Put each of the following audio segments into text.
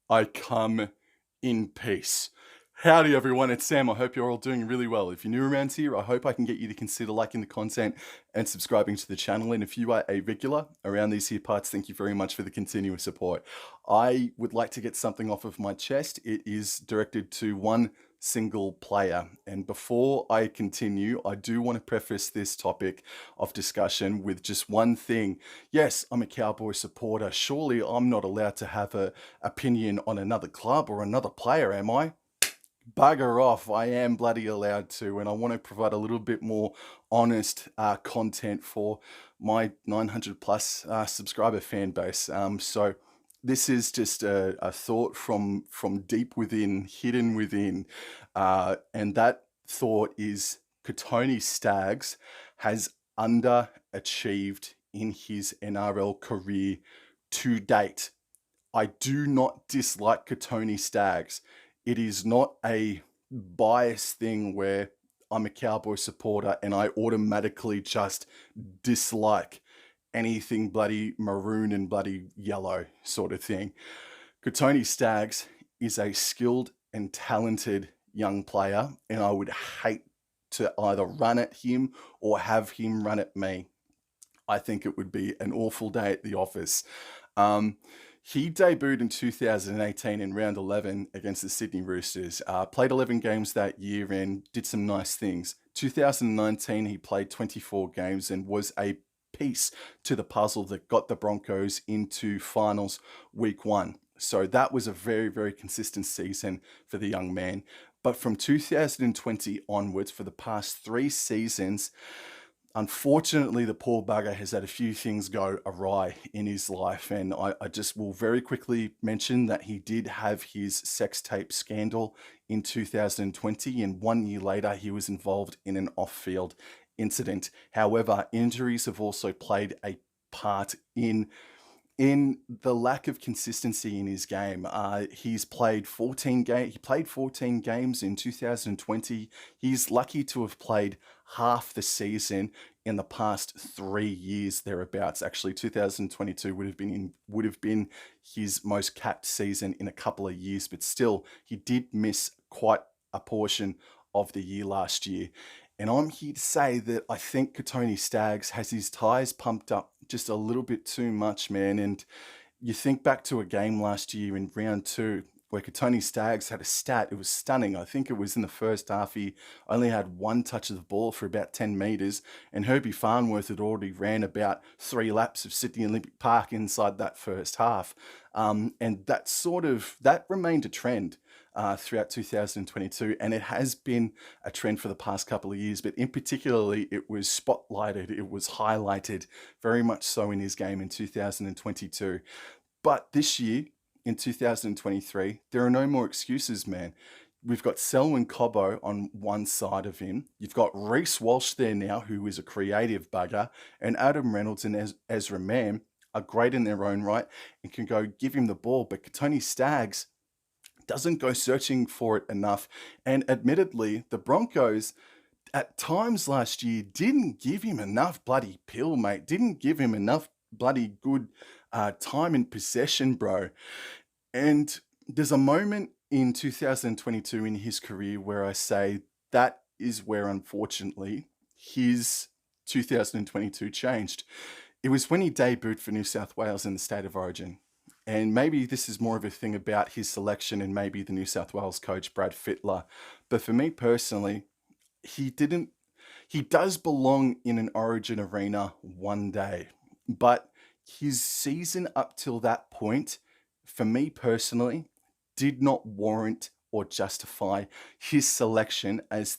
I come in peace. Howdy everyone, it's Sam. I hope you're all doing really well. If you're new around here, I hope I can get you to consider liking the content and subscribing to the channel. And if you are a regular around these here parts, thank you very much for the continuous support. I would like to get something off of my chest. It is directed to one single player. And before I continue, I do want to preface this topic of discussion with just one thing. Yes, I'm a Cowboy supporter. Surely I'm not allowed to have an opinion on another club or another player, am I? Bugger off, I am bloody allowed to, and I want to provide a little bit more honest content for my 900 plus subscriber fan base. So this is just a thought from deep within, hidden within, and that thought is Kotoni Staggs has underachieved in his NRL career to date. I do not dislike Kotoni Staggs. It is not a bias thing where I'm a Cowboy supporter and I automatically just dislike anything bloody maroon and bloody yellow sort of thing. Kotoni Staggs is a skilled and talented young player, and I would hate to either run at him or have him run at me. I think it would be an awful day at the office. He debuted in 2018 in round 11 against the Sydney Roosters. Played 11 games that year and did some nice things. 2019, he played 24 games and was a piece to the puzzle that got the Broncos into finals week 1. So that was a very, very consistent season for the young man. But from 2020 onwards, for the past 3 seasons, unfortunately, the poor bugger has had a few things go awry in his life, and I just will very quickly mention that he did have his sex tape scandal in 2020, and 1 year later, he was involved in an off-field incident. However, injuries have also played a part in the lack of consistency in his game. He's played 14 games. He played 14 games in 2020. He's lucky to have played half the season in the past 3 years thereabouts. Actually, 2022 would have been his most capped season in a couple of years, but still, he did miss quite a portion of the year last year. And I'm here to say that I think Kotoni Staggs has his tyres pumped up just a little bit too much, man. And you think back to a game last year in round 2 where Kotoni Staggs had a stat. It was stunning. I think it was in the first half. He only had 1 touch of the ball for about 10 metres, and Herbie Farnworth had already ran about 3 laps of Sydney Olympic Park inside that first half. And that remained a trend throughout 2022, and it has been a trend for the past couple of years, but in particularly it was spotlighted, it was highlighted very much so in his game in 2022. But this year, in 2023, there are no more excuses, man. We've got Selwyn Cobbo on one side of him. You've got Reece Walsh there now, who is a creative bugger, and Adam Reynolds and Ezra Mann are great in their own right and can go give him the ball. But Kotoni Staggs doesn't go searching for it enough. And admittedly, the Broncos at times last year didn't give him enough bloody pill, mate. Didn't give him enough bloody good time in possession, bro. And there's a moment in 2022 in his career where I say that is where, unfortunately, his 2022 changed. It was when he debuted for New South Wales in the State of Origin. And maybe this is more of a thing about his selection and maybe the New South Wales coach, Brad Fittler. But for me personally, he does belong in an Origin arena one day. But his season up till that point, for me personally, did not warrant or justify his selection as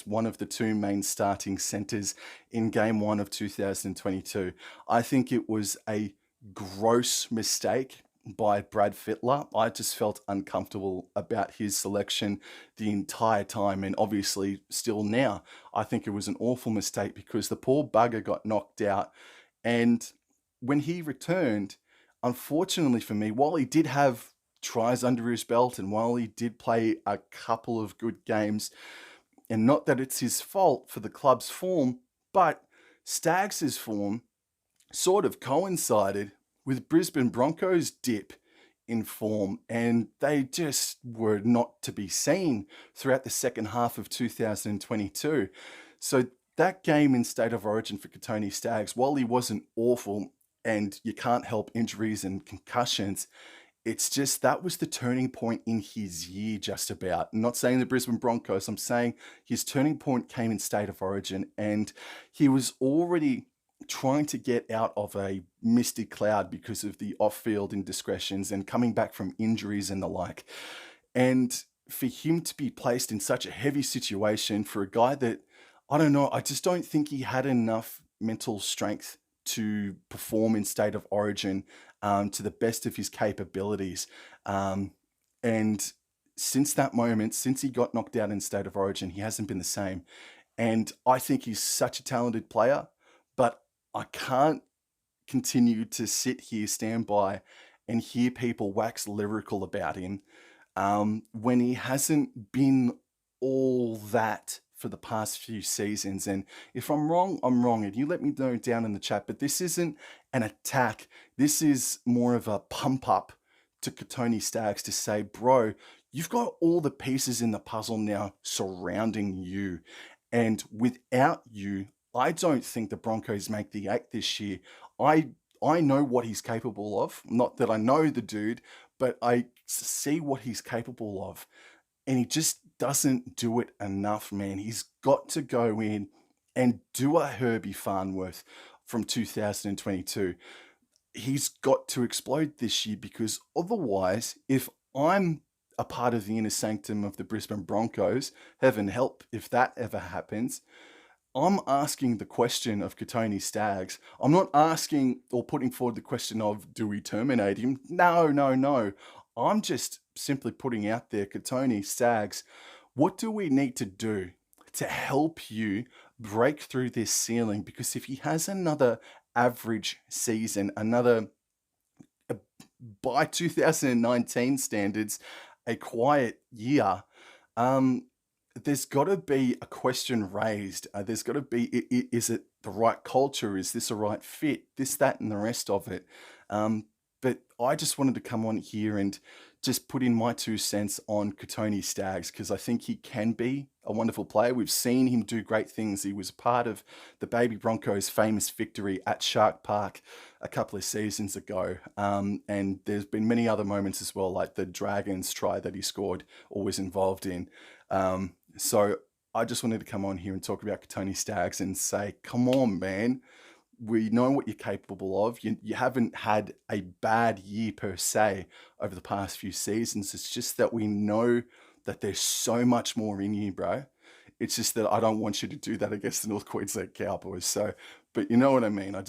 one of the 2 main starting centers in game 1 of 2022. I think it was a gross mistake by Brad Fittler. I just felt uncomfortable about his selection the entire time, and obviously still now. I think it was an awful mistake because the poor bugger got knocked out, and when he returned, unfortunately for me, while he did have tries under his belt and while he did play a couple of good games, and not that it's his fault for the club's form, but Staggs' form sort of coincided with Brisbane Broncos' dip in form, and they just were not to be seen throughout the second half of 2022. So that game in State of Origin for Kotoni Staggs, while he wasn't awful, and you can't help injuries and concussions, it's just that was the turning point in his year, just about. I'm not saying the Brisbane Broncos, I'm saying his turning point came in State of Origin, and he was already trying to get out of a misty cloud because of the off-field indiscretions and coming back from injuries and the like. And for him to be placed in such a heavy situation for a guy that, I don't know, I just don't think he had enough mental strength to perform in State of Origin to the best of his capabilities. And since that moment, since he got knocked out in State of Origin, he hasn't been the same. And I think he's such a talented player, but I can't continue to sit here, stand by, and hear people wax lyrical about him when he hasn't been all that for the past few seasons. And if I'm wrong, I'm wrong. And you let me know down in the chat. But this isn't an attack. This is more of a pump up to Kotoni Staggs to say, bro, you've got all the pieces in the puzzle now surrounding you. And without you, I don't think the Broncos make the 8 this year. I know what he's capable of. Not that I know the dude, but I see what he's capable of. And he just doesn't do it enough, man. He's got to go in and do a Herbie Farnworth from 2022. He's got to explode this year, because otherwise, if I'm a part of the inner sanctum of the Brisbane Broncos, heaven help if that ever happens, I'm asking the question of Kotoni Staggs. I'm not asking or putting forward the question of, do we terminate him? No, no, no. I'm just simply putting out there, Kotoni Staggs, what do we need to do to help you break through this ceiling? Because if he has another average season, another, by 2019 standards, a quiet year, there's got to be a question raised. There's got to be, is it the right culture? Is this a right fit? This, that, and the rest of it. But I just wanted to come on here and just put in my 2 cents on Kotoni Staggs, because I think he can be a wonderful player. We've seen him do great things. He was part of the Baby Broncos' famous victory at Shark Park a couple of seasons ago. And there's been many other moments as well, like the Dragons try that he scored or was involved in. So I just wanted to come on here and talk about Kotoni Staggs and say, come on, man. We know what you're capable of. You haven't had a bad year per se over the past few seasons. It's just that we know that there's so much more in you, bro. It's just that I don't want you to do that against the North Queensland Cowboys. So, but you know what I mean? I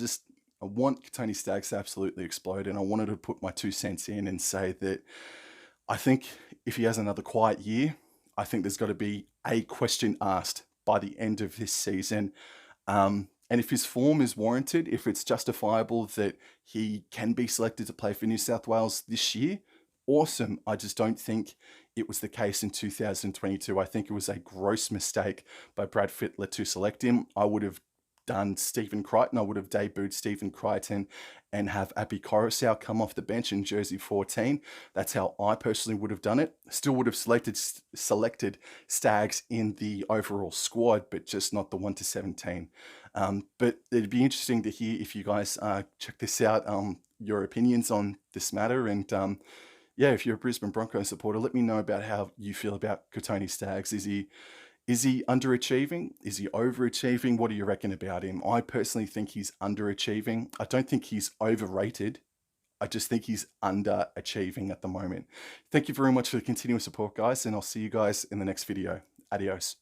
want Kotoni Staggs to absolutely explode, and I wanted to put my 2 cents in and say that I think if he has another quiet year, I think there's got to be a question asked by the end of this season. And if his form is warranted, if it's justifiable that he can be selected to play for New South Wales this year, awesome. I just don't think it was the case in 2022. I think it was a gross mistake by Brad Fittler to select him. I would have done Stephen Crichton. I would have debuted Stephen Crichton and have Api Coruscant come off the bench in jersey 14. That's how I personally would have done it. Still would have selected Staggs in the overall squad, but just not the 1 to 17. But it'd be interesting to hear if you guys check this out, your opinions on this matter. And yeah, if you're a Brisbane Broncos supporter, let me know about how you feel about Kotoni Staggs. Is he underachieving? Is he overachieving? What do you reckon about him? I personally think he's underachieving. I don't think he's overrated. I just think he's underachieving at the moment. Thank you very much for the continuous support, guys, and I'll see you guys in the next video. Adios.